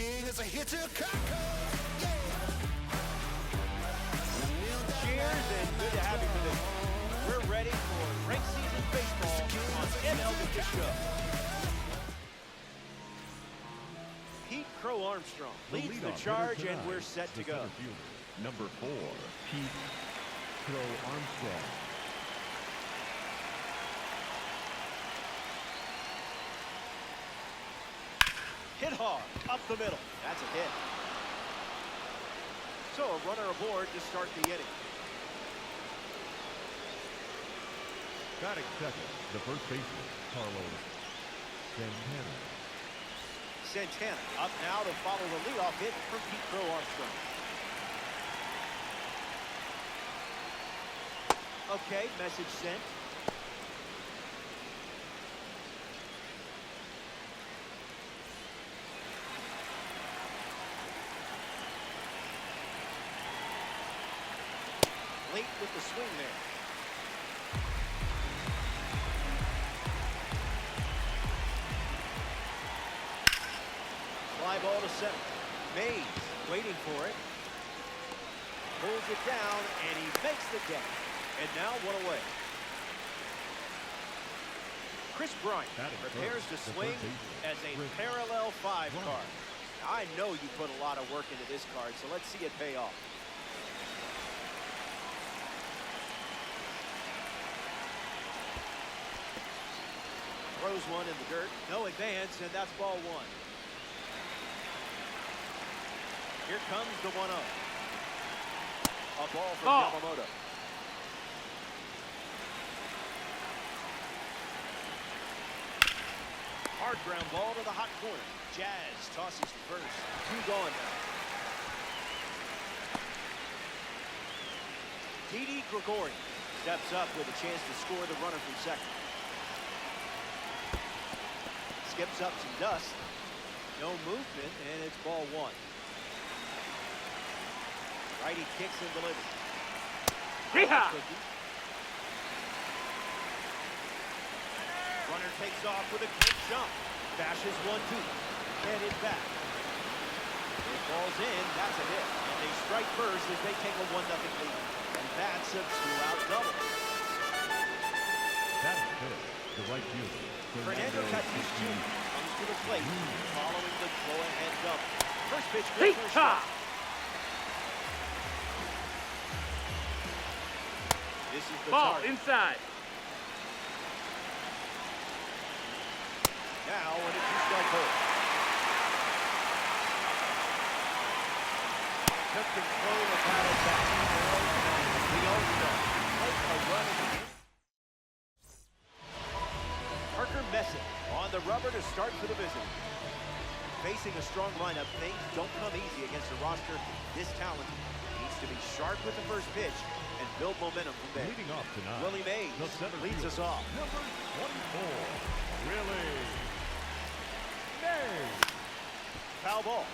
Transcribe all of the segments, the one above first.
Here's a hit to Kako. Cheers and good to have you for this. We're ready for ranked season baseball on MLB The Show. Pete Crow Armstrong leads the charge, and we're set to go. Number 4, Pete Crow Armstrong. Hit hard, up the middle. That's a hit. So a runner aboard to start the inning. Batting second, the first baseman, Carlos Santana. Santana up now to follow the leadoff hit from Pete Crow Armstrong. Okay, message sent. Late with the swing there. Fly ball to center. Mays waiting for it. Pulls it down, and he makes the catch. And now one away. Chris Bryant prepares to swing as a parallel 5 card. Now, I know you put a lot of work into this card, so let's see it pay off. Throws one in the dirt. No advance, and that's ball 1. Here comes the 1-0. A ball from Yamamoto. Hard ground ball to the hot corner. Jazz tosses to first. 2 gone now. Didi Gregorian steps up with a chance to score the runner from second. Skips up some dust. No movement, and it's ball 1. Righty kicks and delivers. Runner takes off with a quick jump. Bashes 1-2. And it's back. It falls in. That's a hit. And they strike first as they take a 1-0 lead. And that's a 2-out double. That is good. The right fielder. Fernando Tatis Jr. comes to the plate following the go-ahead double. First pitch, good for a strike. This is the ball target. Inside. Now when it's 2-strike ball. Took control of that attack. The All-Star takes a run at the end. Parker Messick on the rubber to start for the visitors. Facing a strong lineup, things don't come easy against a roster this talented. Needs to be sharp with the first pitch and build momentum from there. Leading off tonight, Willie Mays leads us off. Number 24, Willie Mays. Foul ball.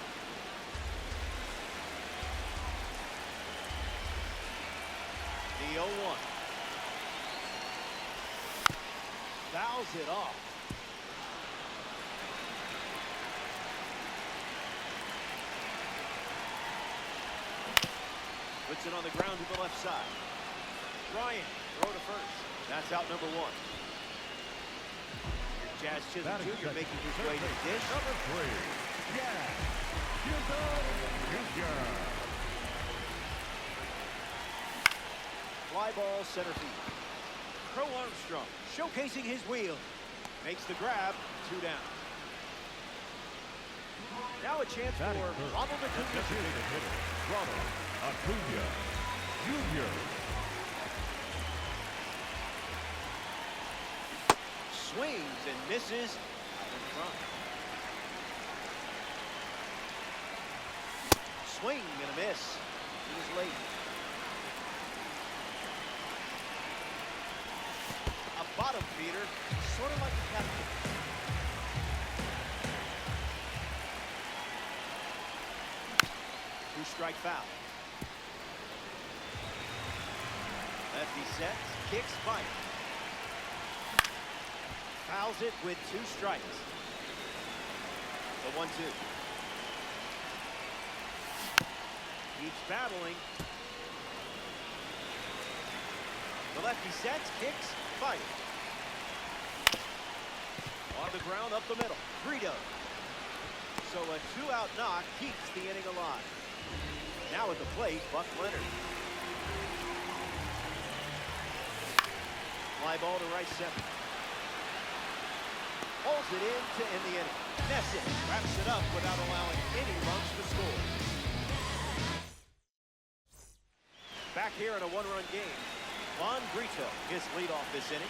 The 0-1. Fouls it off. Puts it on the ground to the left side. Bryant, throw to first. That's out number 1. Jazz Chisholm Jr. making his way to the dish. Number 3, Jazz Chisholm Jr. Fly ball center field. Crow Armstrong showcasing his wheel. Makes the grab. 2 down. Now a chance for Ronald Acuna Jr. Ronald Acuna Jr. Swings and misses out in front. Swing and a miss. He was late. A bottom feeder, sort of like a captain. 2-strike foul. Lefty sets, kicks, fight. Fouls it with 2 strikes. The 1-2. Keeps battling. The lefty sets, kicks, fires. On the ground, up the middle. 3-0. So a 2-out knock keeps the inning alive. Now at the plate, Buck Leonard. Fly ball to right center. Holds it in to end the inning. Message wraps it up without allowing any runs to score. Back here in a one-run game. Juan Brito, his leadoff this inning.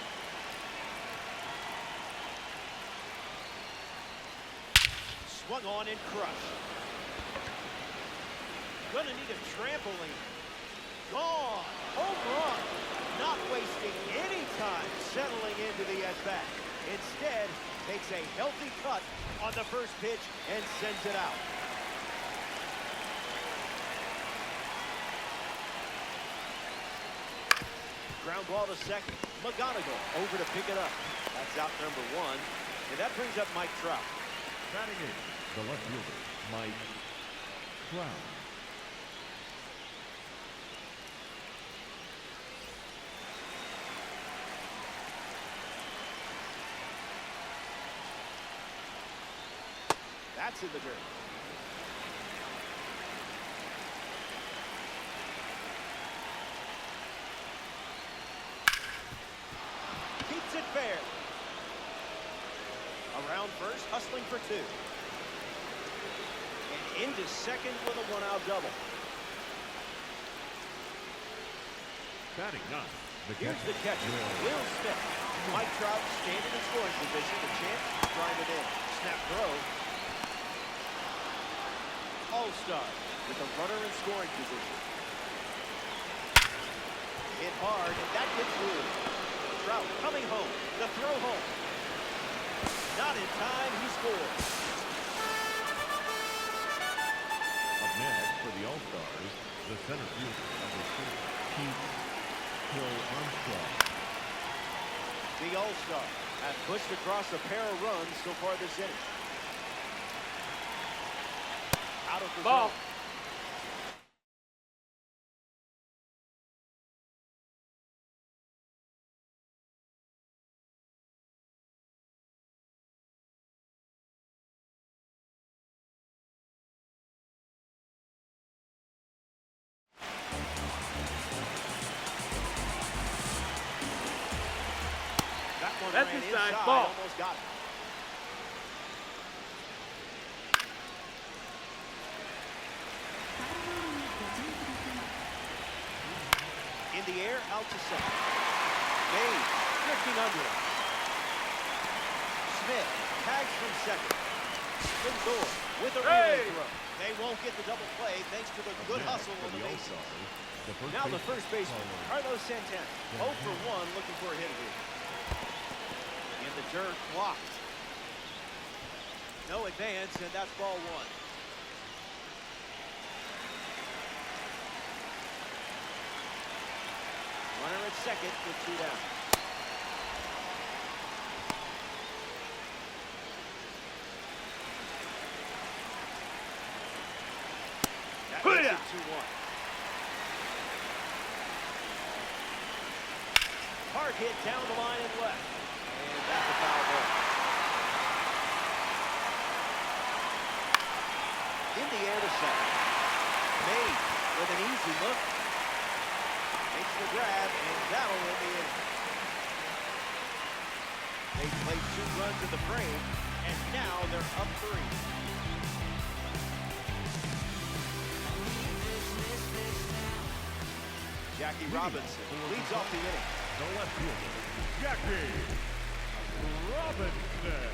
Swung on and crushed. Gonna need a trampoline. Gone. Home run. Not wasting any time settling into the at-bat. Instead, takes a healthy cut on the first pitch and sends it out. Ground ball to second. McGonigal over to pick it up. That's out number 1. And that brings up Mike Trout. Batting in, the left fielder, Mike Trout. That's in the dirt. Keeps it fair. Around first, hustling for 2. And into second with a 1-out double. Batting 9, the Here's catcher, the catcher, Will Smith. Mike Trout standing in scoring position. A chance to drive it in. Snap throw. All-Star with a runner in scoring position. Hit hard, and that gets through. Trout coming home. The throw home. Not in time, he scores. Up next for the All-Stars, the center fielder, number 4, Keith Hill Armstrong. The All-Star has pushed across a pair of runs so far this inning. Out of the ball. zone. That one That's ran inside, inside, ball. almost got it. In the air, out to second. Mays drifting under it. Smith tags from second. Lindor with a relay throw. They won't get the double play thanks to the good hustle on the bases. Now the first baseman, Carlos Santana. 0 for 1, looking for a hit here. In the dirt, blocked. No advance, and that's ball 1. Runner at second with 2 down. That makes it 2-1. Hard hit down the line and left. And that's a foul ball. In the air to second. Mays with an easy look. Makes the grab, and that'll win the inning. They played 2 runs in the frame, and now they're up 3. Jackie Robinson leads off the inning. The left fielder, Jackie Robinson.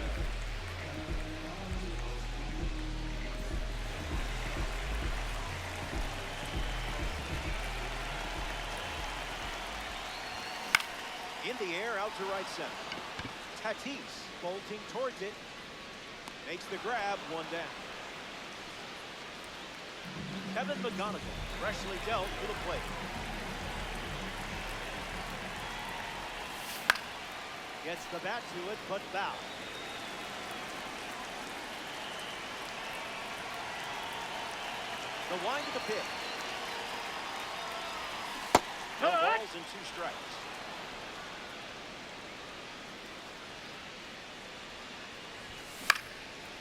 In the air, out to right center. Tatis bolting towards it. Makes the grab, 1 down. Kevin McGonigal, freshly dealt to the plate. Gets the bat to it, but foul. The wind of the pitch. balls and 2 strikes.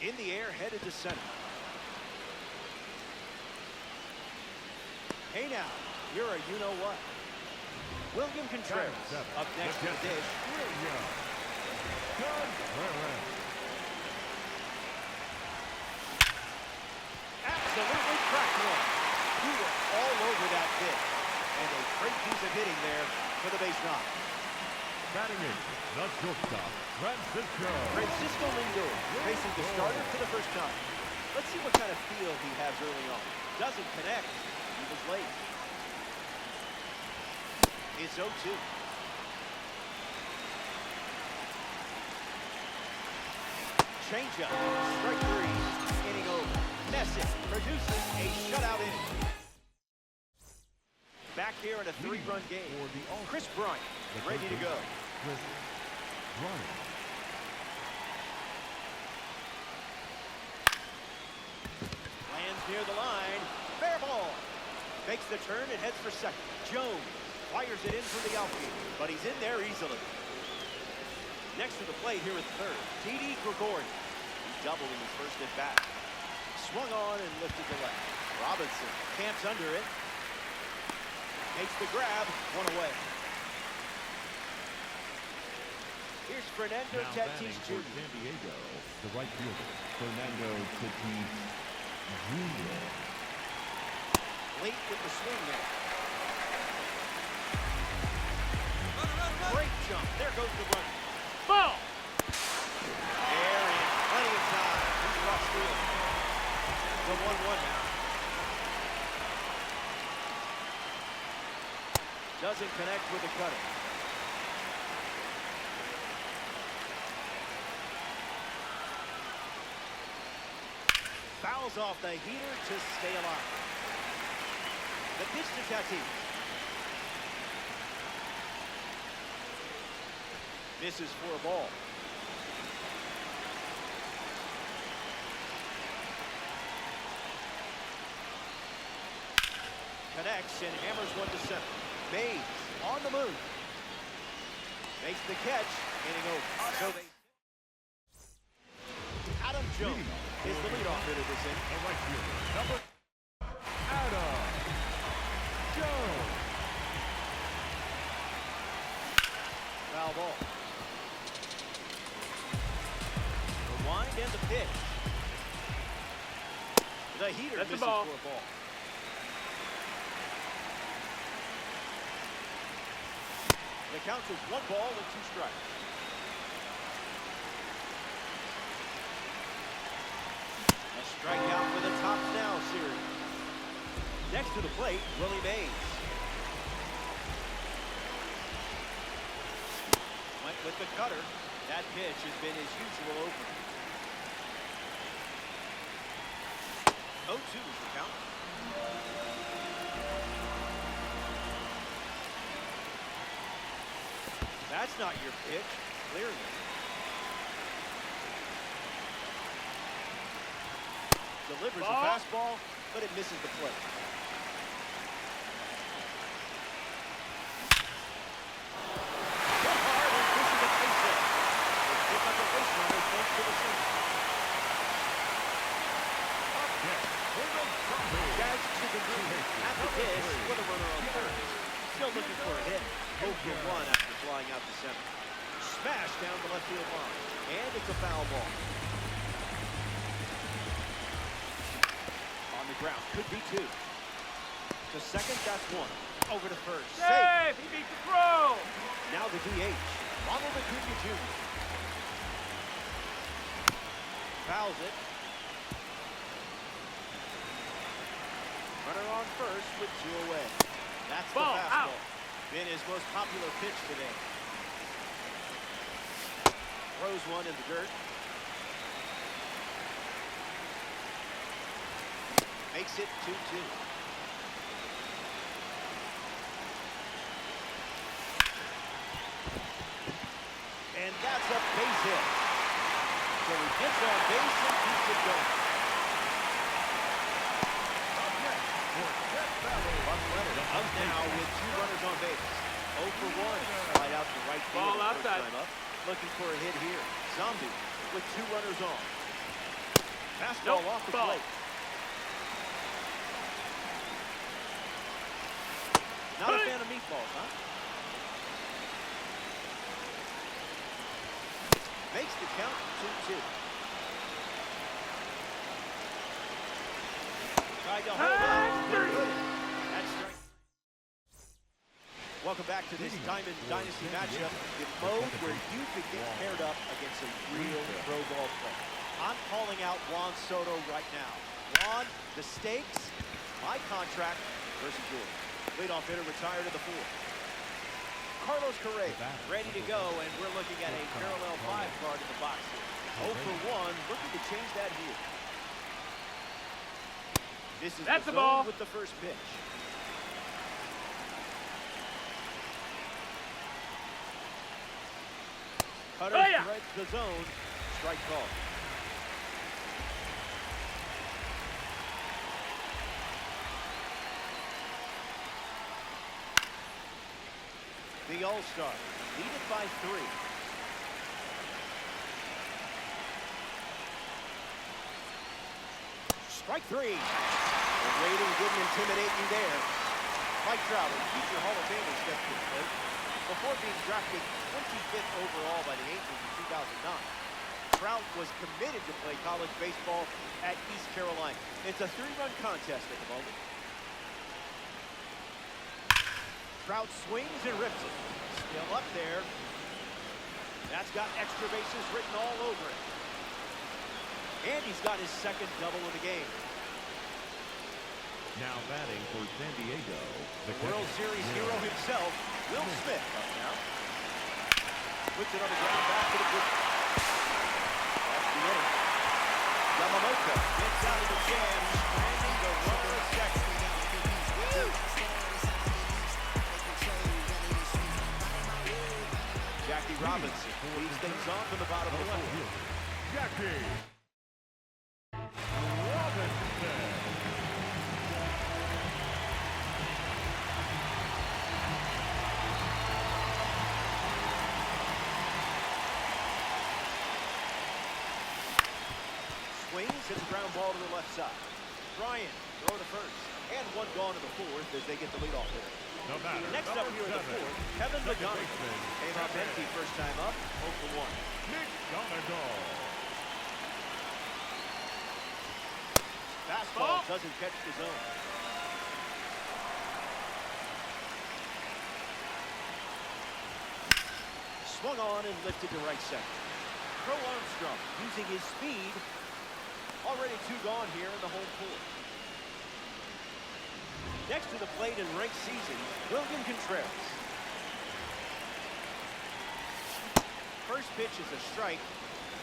In the air, headed to center. Hey now, you're a you-know-what. William Contreras up next to the dish. Absolutely cracked one. You were all over that pitch. And a great piece of hitting there for the base knock. Batting in, the shortstop, Francisco Lindor facing the starter for the first time. Let's see what kind of feel he has early on. Doesn't connect. He was late. It's 0-2. Changeup. Strike 3. Inning over. Message produces a shutout inning. Back here in a 3-run game. Chris Bryant ready to go. Lands near the line. Fair ball. Makes the turn and heads for second. Jones fires it in from the outfield, but he's in there easily. Next to the plate here at third, Didi Gregorius. He's doubled in his first at bat. Swung on and lifted to left. Robinson camps under it. Makes the grab, 1 away. Here's Fernando Tatis Jr. San Diego, the right fielder, Fernando Tatis Jr. Late with the swing there. Great jump. There goes the runner. Ball! There in plenty of time. He's lost field. The 1-1 now. Doesn't connect with the cutter. Fouls off the heater to stay alive. The pitch to Tatis. Misses for a ball. Connects and hammers one to center. Mays on the move. Makes the catch. Inning over. So they... Adam Jones is the leadoff hitter this inning. The right fielder, number Adam Jones. Foul ball. The wind and the pitch. The heater misses for a ball. The count is 1 ball and 2 strikes. A strikeout for the Tops Now series. Next to the plate, Willie Mays. Went with the cutter. That pitch has been his usual opener. 0-2 is the count. That's not your pitch, clearly. Delivers a fastball, but it misses the plate. Hit hard and pushing the base hit. They pick up the base runner thanks to the single. Jags to the green at the dish with a runner on third. Still looking for a hit. 0 for 1 after flying out to center. Smash down the left field line. And it's a foul ball. On the ground. Could be 2. To second, that's 1. Over to first. Safe. He beat the throw. Now the DH. Ronald Acuna Jr. Fouls it. Runner on first with 2 away. That's the fastball. Out. Been his most popular pitch today. Throws one in the dirt. Makes it 2-2. And that's a base hit. So he gets on base and keeps it going. Up now with 2 runners on base. for 1. Right out to right field. Ball outside. First time up. Looking for a hit here. Zombie with 2 runners on. Fastball off the plate. Not a fan of meatballs, huh? Makes the count 2-2. Tried to hold on. That's strike. Welcome back to this Diamond Dynasty matchup, the mode where you could get paired up against a real pro ball player. I'm calling out Juan Soto right now. Juan, the stakes, my contract versus yours. Leadoff hitter retired to the 4th. Carlos Correa ready to go, and we're looking at a parallel 5 card in the box here. 0 for 1, looking to change that here. This is That's the the ball with the first pitch. Cutter threads the zone. Strike call. The All-Star, leaded by 3. Strike 3. The rating didn't intimidate you there. Mike Trout, a future Hall of Famer, stepped to the plate. Before being drafted 25th overall by the Angels in 2009, Trout was committed to play college baseball at East Carolina. It's a 3-run contest at the moment. Trout swings and rips it. Still up there. That's got extra bases written all over it. And he's got his second double of the game. Now batting for San Diego, the World Series hero himself, Will Smith, up now. Puts it on the ground, back to the pitch. That's the inning. Yamamoto gets out of the jam, stranding the runner at second. Jackie Robinson leads things on from the bottom of the 4th. Jackie Robinson. Swings, hits a ground ball to the left side. Bryant, throw to first. And 1 gone to the 4th as they get the leadoff hitter. Next up here in the 4th, Kevin McDonough. Came up empty first time up, 0 for 1. Fastball doesn't catch the zone. Swung on and lifted to right center. Crow Armstrong using his speed. Already 2 gone here in the home 4th. Next to the plate in ranked season, William Contreras. First pitch is a strike.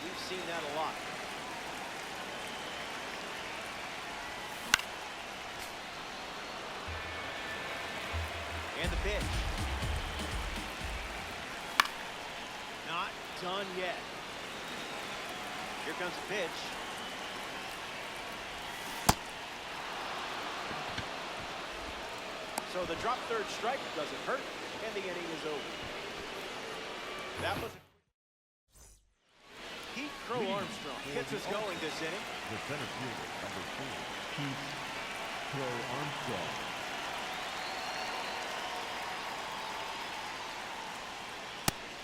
We've seen that a lot. And the pitch. Not done yet. Here comes the pitch. So the drop third strike doesn't hurt, and the inning is over. That was Pete Crow Armstrong gets us going this inning. The center fielder, number 4, Pete Crow Armstrong.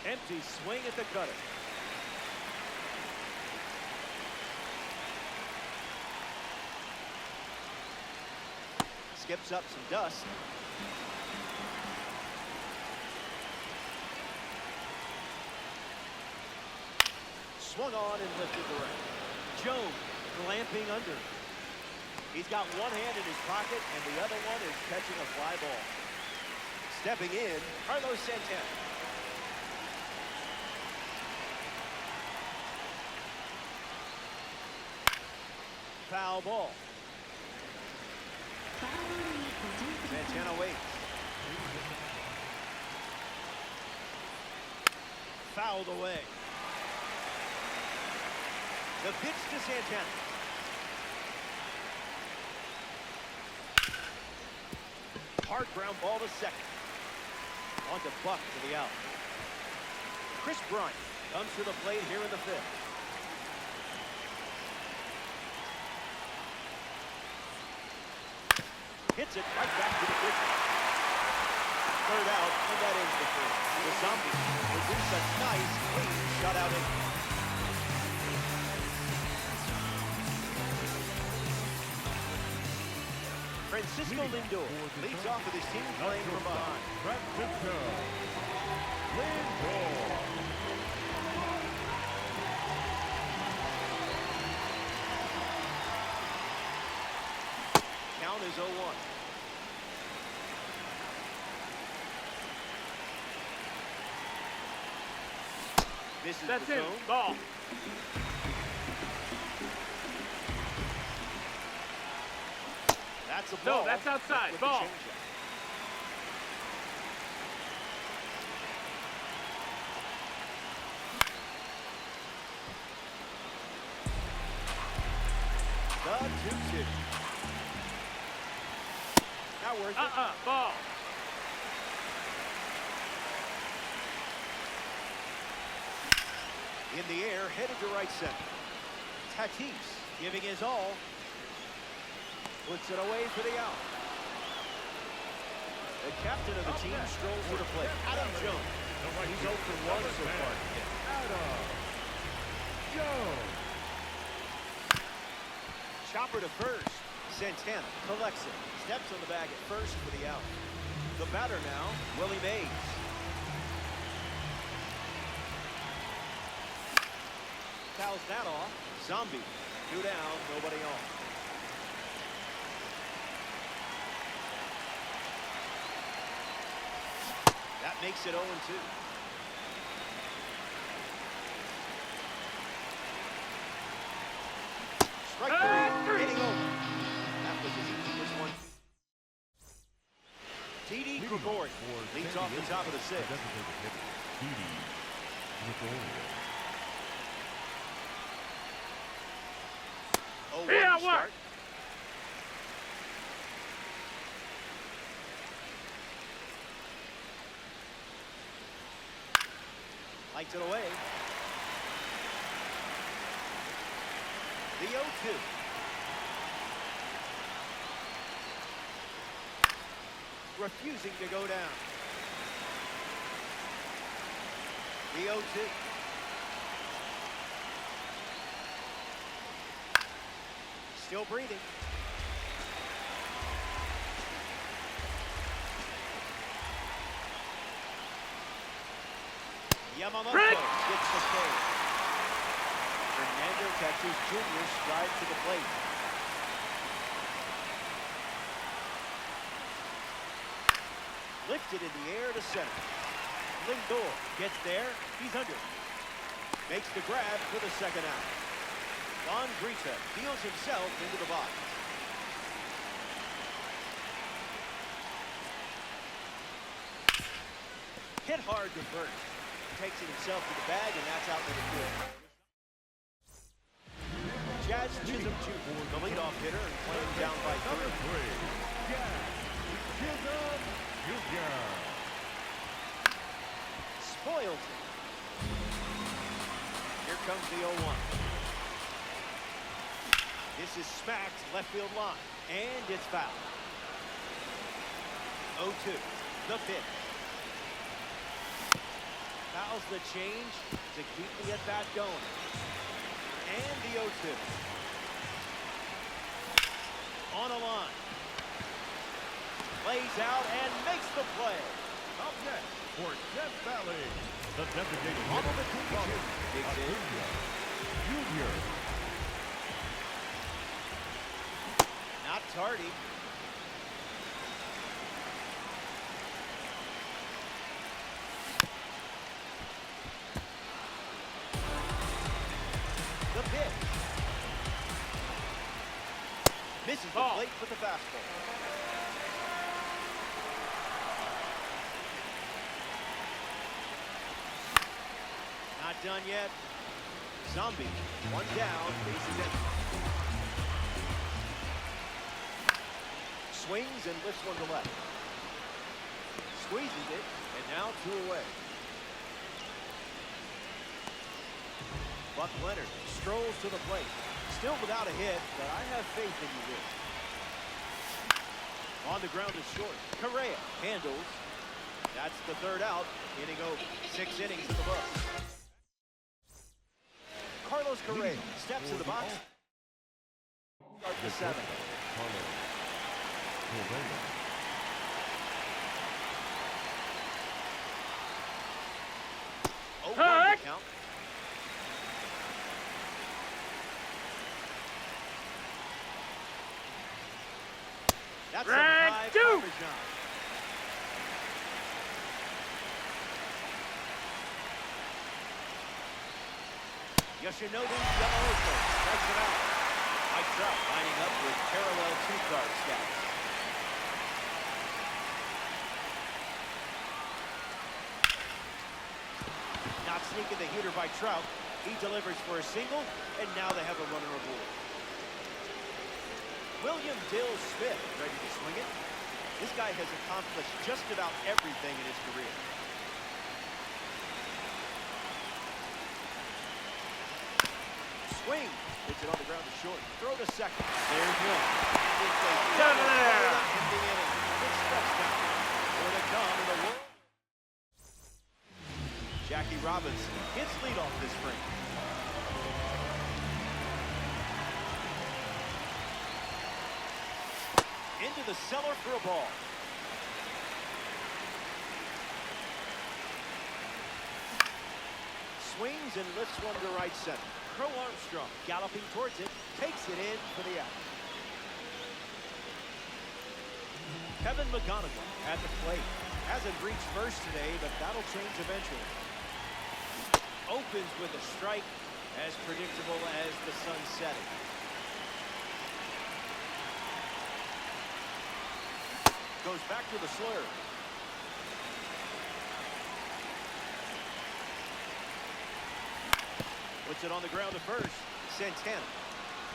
Empty swing at the cutter. Skips up some dust. Swung on and lifted the right. Jones clamping under. He's got one hand in his pocket and the other one is catching a fly ball. Stepping in, Carlos Santana. Foul ball. Santana waits. Fouled away. The pitch to Santana. Hard ground ball to second. On to Buck to the out. Chris Bryant comes to the plate here in the fifth. Hits it right back to the pitcher. Third out, and that ends the first. The Zombies produce a nice, clean shutout inning. Francisco Lindor leads off with his team playing from behind. Francisco Lindor. Count is 0-1. This is That's the it. zone. Ball. That's a ball. No, that's outside. With the Ball. changeup. The 2-2. Not worth it. Ball. In the air, headed to right center. Tatis giving his all. Puts it away for the out. The captain of the team strolls to the plate. Adam Jones. He's 0 for 1 so far. Adam Jones. Chopper to first. Santana collects it. Steps on the bag at first for the out. The batter now, Willie Mays. Fouls that off. Zombie. 2 down, nobody on. That makes it 0-2. Strike three, hitting over. That was as easy as 1. T.D. Gregorius leads off the top of the sixth. T.D. Gregorius. Yeah, start. what? Lights it away. The 0-2. Refusing to go down. The 0-2. Still breathing. Yamamoto gets the save. Fernando Tatis Jr. strides to the plate. Lifted in the air to center. Lindor gets there. He's under. Makes the grab for the second out. Von Greta feels himself into the box. Hit hard to first. Takes it himself to the bag, and that's out to the field. Jazz Chisholm Jr., the leadoff hitter, and playing down by 3. Jazz Chisholm Jr. Spoils it. Here comes the 0-1. This is smacked left field line, and it's foul. 0-2, the pitch. Fouls the change to keep the at-bat going. And the 0-2. On a line. Lays out and makes the play. Up next for Death Valley, the designated Bobble hitter, the Acuna. Digs in. Junior. Not tardy. The pitch. Misses the Ball. plate with the fastball. Not done yet. Zombie, 1 down, bases empty. Swings and lifts one to left. squeezes it, and now 2 away. Buck Leonard strolls to the plate. Still without a hit, but I have faith in you, Will. On the ground is short. Correa handles. That's the 3rd out. Inning over. 6 innings in the books. Carlos Correa steps in the box. Start the 7th. Oh, one to count. That's a high Parmesan. Yoshinobu Yamamoto strikes it out. Mike Trout lining up with parallel 2-card stats. Not sneaking the heater by Trout. He delivers for a single, and now they have a runner aboard. William Dill Smith ready to swing it. This guy has accomplished just about everything in his career. Swing. Hits it on the ground to short. Throw to second. There's one. Down there. Good stretch down. More to come in the world. Jackie Robinson hits leadoff this spring. Into the cellar for a ball. Swings and lifts one to right center. Crow Armstrong galloping towards it, takes it in for the out. Kevin McGonigal at the plate. Hasn't reached first today, but that'll change eventually. Opens with a strike, as predictable as the sun setting. Goes back to the slur. Puts it on the ground to first. Santana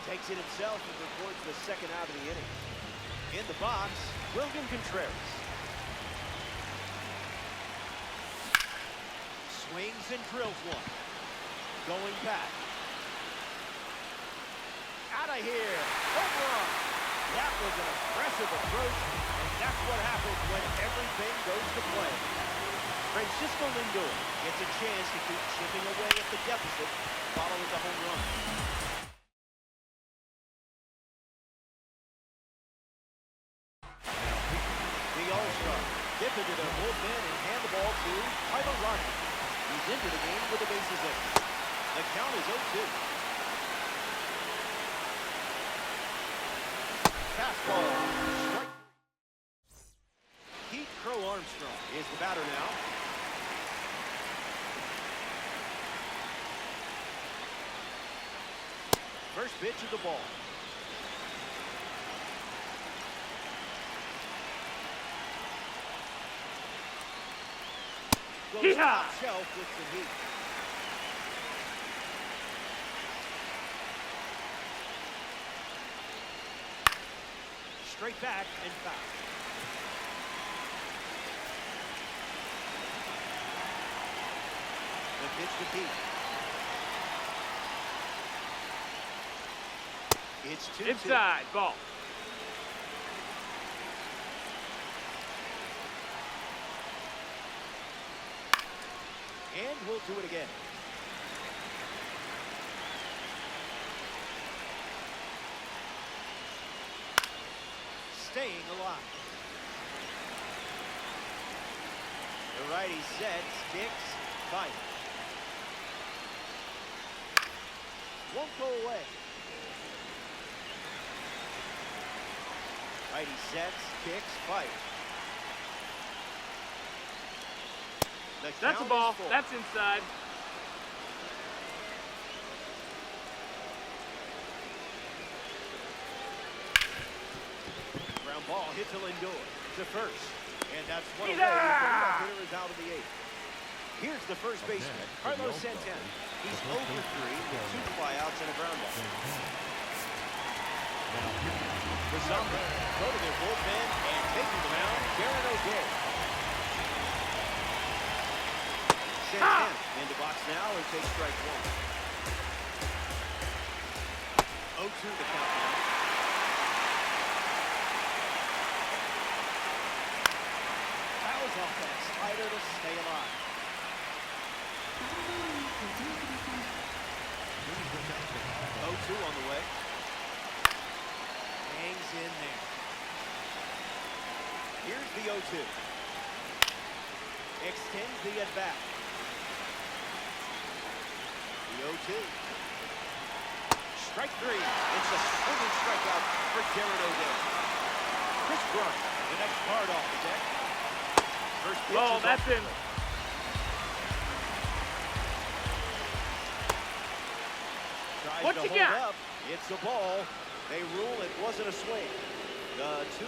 takes it himself and records the 2nd out of the inning. In the box, William Contreras. Swings and drills one. Going back. Out of here. Home run. That was an aggressive approach, and that's what happens when everything goes to plan. Francisco Lindor gets a chance to keep chipping away at the deficit following the home run. The All-Star dip into their bullpen and hand the ball to Tyler Rogers. He's into the game with the bases empty. The count is 0-2. Fastball. Strike. Keith Crow Armstrong is the batter now. First pitch of the ball. Goes top shelf with some heat. Straight back and foul. The pitch to Pete. It's 2-2. Inside, ball. And we'll do it again. Staying alive. The righty sets, kicks, fight. Won't go away. Righty sets, kicks, fight. That's a ball. That's inside. Ground ball hits a Lindor to first. And that's one away. The leadoff hitter is out of the 8th. Here's the first baseman, Carlos Santana. He's 0 for 3 with 2 flyouts and a ground ball. The Zombie go to their bullpen and taking the mound, Darren O'Day. now and takes strike one. 0-2 the count now. Fouls off that slider to stay alive. 0-2 on the way. Hangs in there. Here's the 0-2. Extends the at-bat. The 0-2. Strike three. It's a swinging strikeout for Darren O'Day. Chris Bryant, the next card off the deck. First pitch is that's in. Tries What to you hold got? up. It's a ball. They rule it wasn't a swing. The 2-0.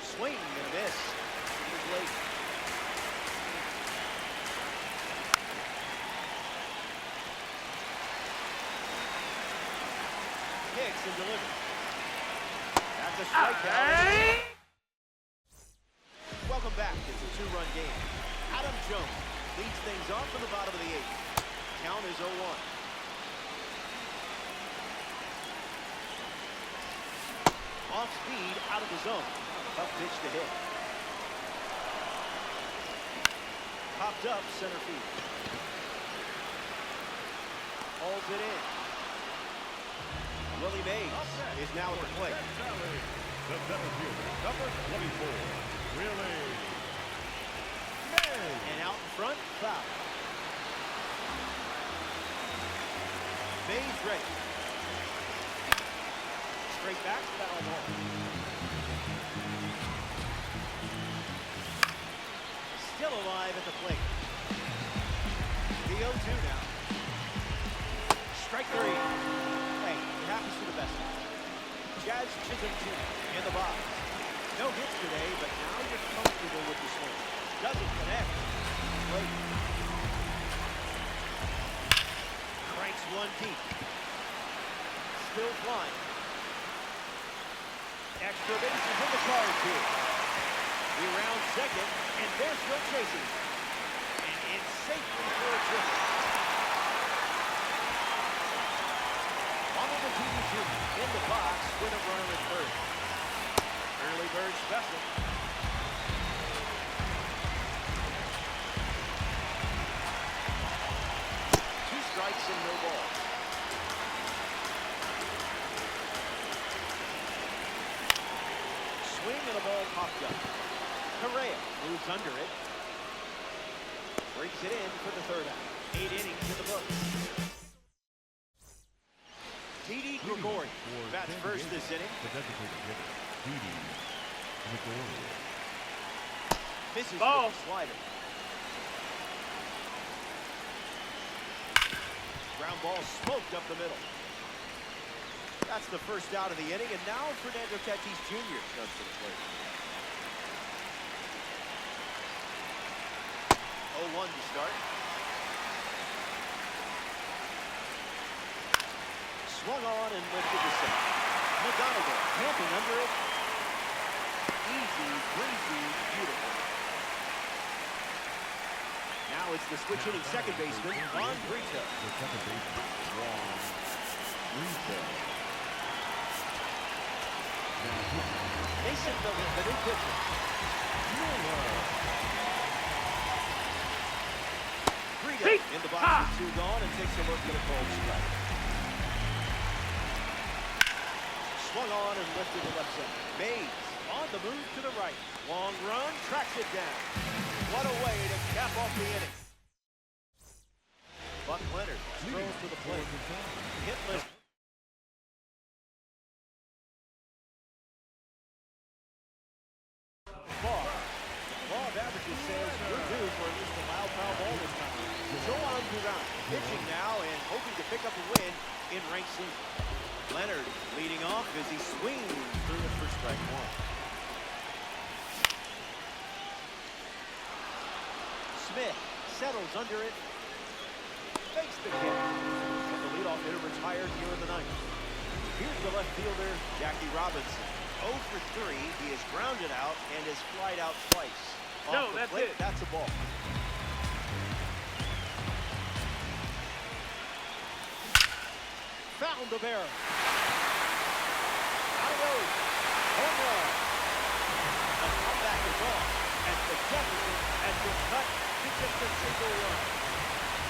Swing and miss. He was late. Hicks and delivers. That's a strikeout. Welcome back. It's a 2-run game. Adam Jones leads things off in the bottom of the 8th. Count is 0-1. Off speed, out of the zone. Tough pitch to hit. Popped up center field. Hauls it in. Willie Mays is now at the plate. The center fielder, number 24, Willie Mays. And out in front, foul. Mays ready. Straight back, foul ball. Still alive at the plate. The 0-2 now. Strike three. Hey, it happens to the best. Jazz Chisholm Jr. in the box. No hits today, but now you're comfortable with the swing. Doesn't connect. Late. Cranks one deep. Still flying. Extra bases in the cards here. We round second, and they're still chasing. And it's safely for a triple. Ronald Acuna Jr. in the box with a runner at third. Early bird special. Two strikes and no balls. Swing and a ball popped up. Correa moves under it. Brings it in for the third out. 8 innings in the books. Didi Gregorius bats first this inning. The designated hitter, Didi Gregorius. Misses Ball. with the slider. Ground ball smoked up the middle. That's the first out of the inning, and now Fernando Tatis Jr. comes to the plate. 0-1 to start. Swung on and lifted to center. McGonagall camping under it. Easy, breezy, beautiful. Now it's the switch hitting second baseman, Juan Brito. The second baseman, Juan Brito. Mason Miller, the new pitcher. Brito in the box with 2 gone and takes a look at a cold strike. Swung on and lifted to left center. Mays on the move to the right. Long run, tracks it down. What a way to cap off the inning. Buck Leonard strolls to the plate. Hitless. Law of averages says we're due for at least a mild foul ball this time. Joan Duran pitching now and hoping to pick up a win in ranked season. Leonard leading off as he swings through it for strike one. Smith settles under it. Fakes the kick. And the leadoff hitter retired here in the ninth. Here's the left fielder, Jackie Robinson. 0 for 3. He is grounded out and has flied out twice. No, Off the that's plate, it. That's a ball. found the barrel. Out it goes. Home run. The comeback is off, and the deficit has been cut to just a single run.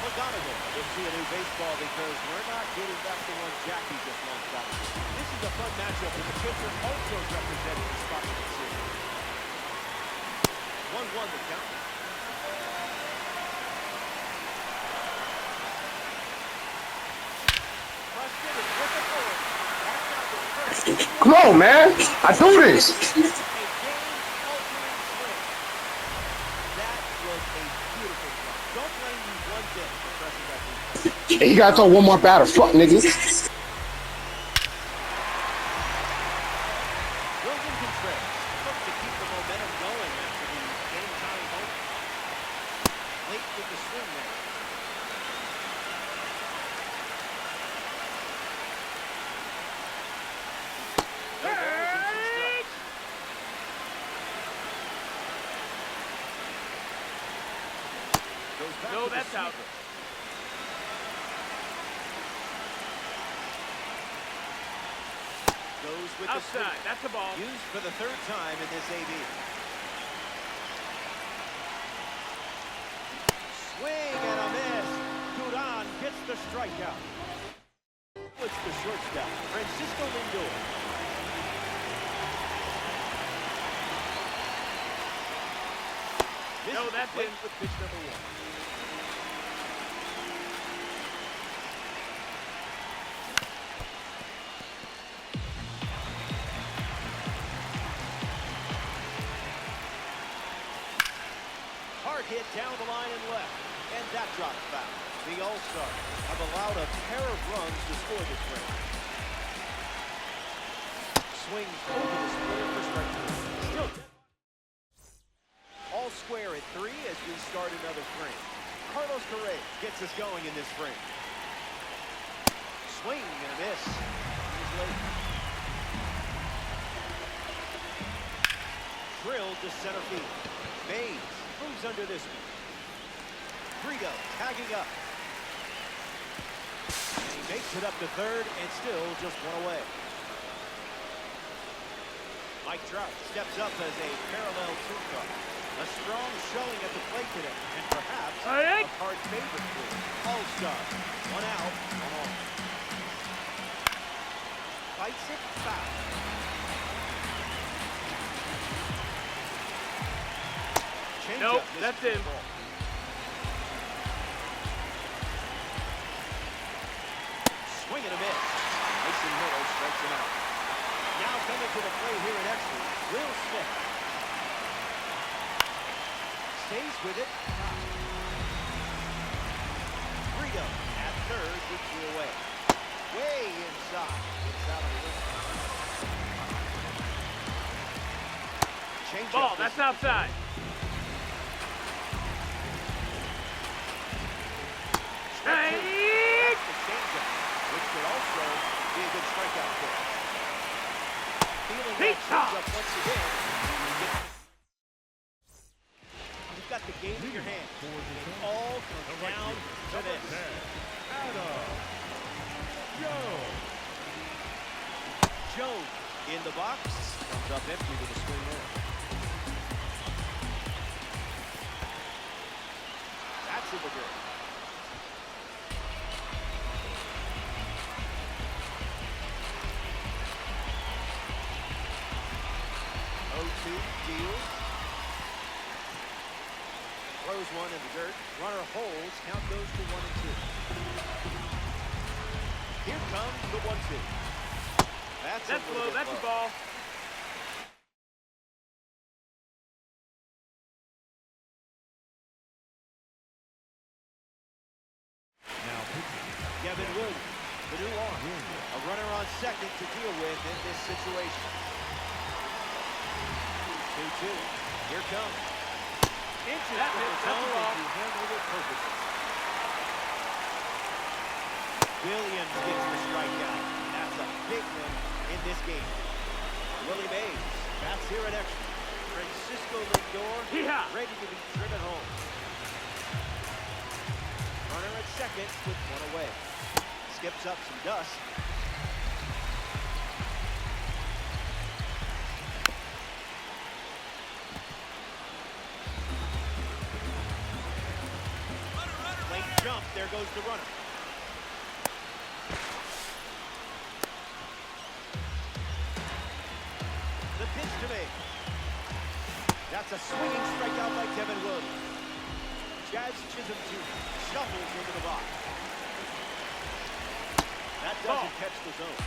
McGonigal will see a new baseball because we're not getting back to one Jackie just launched out. This is a fun matchup, and the pitcher also representing the spot in the series. 1-1 the count. Preston is with the forward. That's not the first. Come on, man. I do this. A game-altering swing. That was a beautiful play. Don't blame you one bit for pressing that defense. He got to throw one more batter. Fuck, nigga. William Contreras looks to keep the momentum going after the game-tying home. Late with the swing there. No balls and some strikes. Goes back No, to the that's out. sweeper. Goes with the Outside. sweep. That's a ball. Used for the third time in this AB. Swing and a miss. Duran gets the strikeout. It's the shortstop, Francisco Lindor. This No, is that's late in. with pitch number 1. Hard hit down the line and left, and that dropped foul. The All-Stars have allowed a pair of runs to score this round. Swings over the splitter for strike 2. Still all square at 3 as we start another frame. Carlos Correa gets us going in this frame. Swing and a miss. He's late. Drilled to center field. Mays moves under this one. Brito tagging up. And he makes it up to third and still just one away. Mike Trout steps up as a parallel two-car. A strong showing at the plate today, and perhaps a hard favorite for him. All-Star. 1 out, 1 on. Fights it, foul. Nope, that's in. Swing and a miss. Mason Miller strikes him out. Now coming to the plate here in Exley, Will Smith. Stays with it. Brito at third, gets you away. Way inside. Gets out of the way. Change Ball. That's outside. That's the changeup, which could also be a good strikeout for him. Feeling that changeup once again. You've got the game in your hand. It all comes down to this. Joe in the box. Comes up empty with a swing there. That's in the dirt. Deals. Throws one in the dirt. Runner holds. Count goes to 1 and 2. Here comes the 1-2. That's low. That's a ball. Now pitching. Kevin Williams, the new arm. A runner on second to deal with in this situation. 2-2. Here comes. Inches That from the hit, that's zone, a ball. and you handled it perfectly. Williams gets the strikeout. That's a big one in this game. Willie Mays, bats here at extra. Francisco Lindor, ready to be driven home. Runner at second with 1 away. skips up some dust. Late jump, there goes the runner. The pitch to me. That's a swinging strikeout by Kevin Williams. Jazz Chisholm Jr. shuffles into the box. That doesn't catch the zone.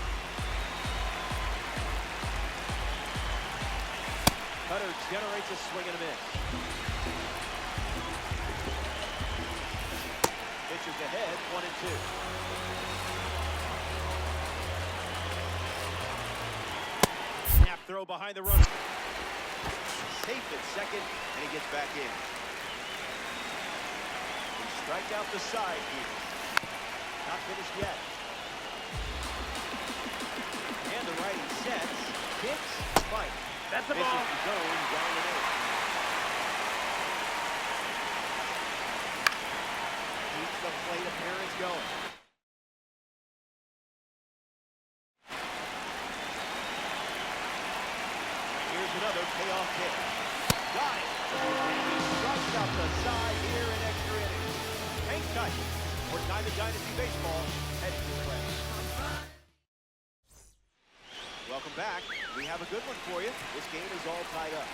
Cutter generates a swing and a miss. Pitches ahead, 1-2. Snap throw behind the runner. Safe at second, and he gets back in. He strikes out the side here. Not finished yet. And the righty sets, hits, fight. That's a Misses ball. the zone, down and in. Keeps the plate appearance going. Here's another payoff hit. Got it. And he strikes out the side here in extra innings. Hang tight. For Diamond Dynasty Baseball, heading to the play. Welcome back. We have a good one for you. This game is all tied up.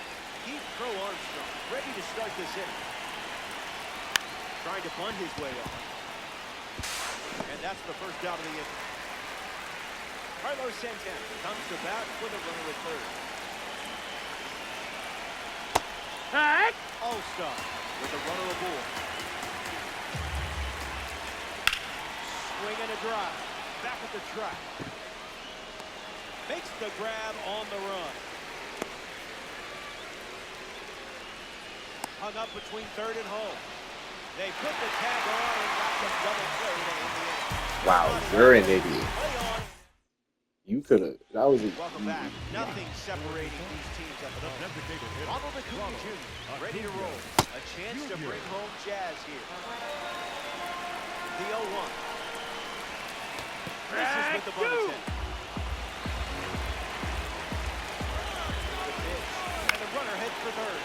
Keith Crow Armstrong ready to start this inning. Trying to bunt his way on. And that's the first out of the inning. Carlos Santana comes to bat with a runner at third. Hey! All-Star with a runner aboard. Swing and a drive. Back at the track. Makes the grab on the run. Hung up between third and home. They put the tag on and got the double play to end the inning. Wow, you're an idiot. Play on. You could have. That was a. Welcome back. Nothing separating these teams at the moment. Ronald Acuna Jr. ready to roll. A chance to bring home Jazz here. The 0-1. Misses with the bunt attempt. The pitch. And the runner heads for third.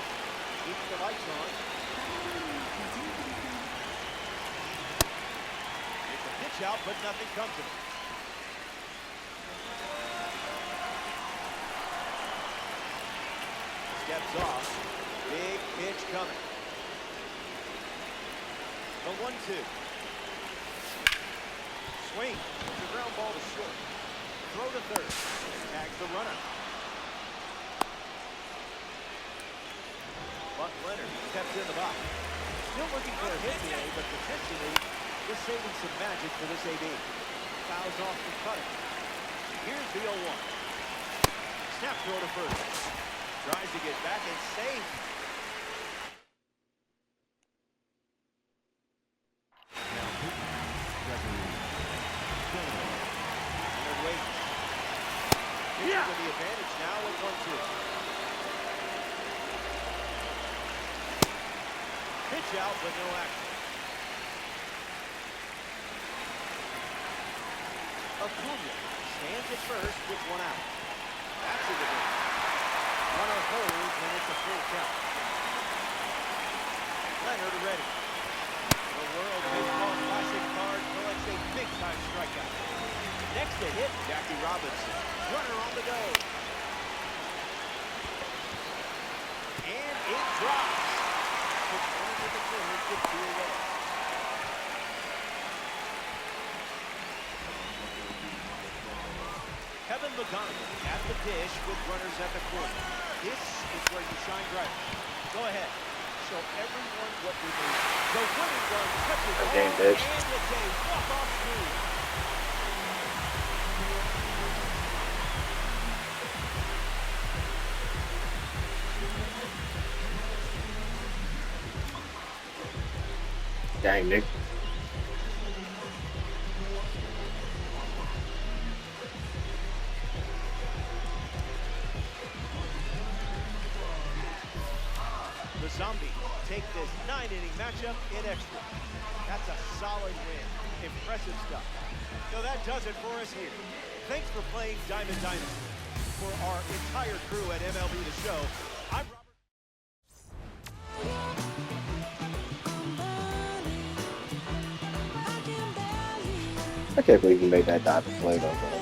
Keeps the lights on. It's a pitch out, but nothing comes of it. Steps off. Big pitch coming. The 1-2. Swing. The ground ball to short. Throw to third. Tags the runner. Buck Leonard steps in the box. Still looking for a hit today, but potentially just saving some magic for this AB. Fouls off the cutter. Here's the 0-1. Snap throw to first. Tries to get back and safe. Leonard waits. Yeah. With the advantage now with 1-2. Pitch out, but no action. Acuna stands at first with one out. That's in the game. Runner holds, and it's a full count. Leonard ready. The World Baseball Classic card collects a big-time strikeout. Next to hit, Jackie Robinson. Runner on the go. And it drops. Puts one to the third to 2 away. Kevin McGonigal at the dish with runners at the corner. This is where you shine bright. Go ahead. Show everyone what we do. The winning run touches home, Game, bitch. and it's a walk-off move. Dang, Nick. The Zombie take this 9-inning matchup in extra. That's a solid win. Impressive stuff. So that does it for us here. Thanks for playing Diamond Dynasty. For our entire crew at MLB The Show, I'm Robert. I can't believe you made that diving play though, bro.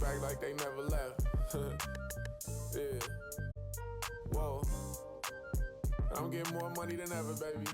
Back like they never left. Yeah. Whoa. I'm getting more money than ever, baby.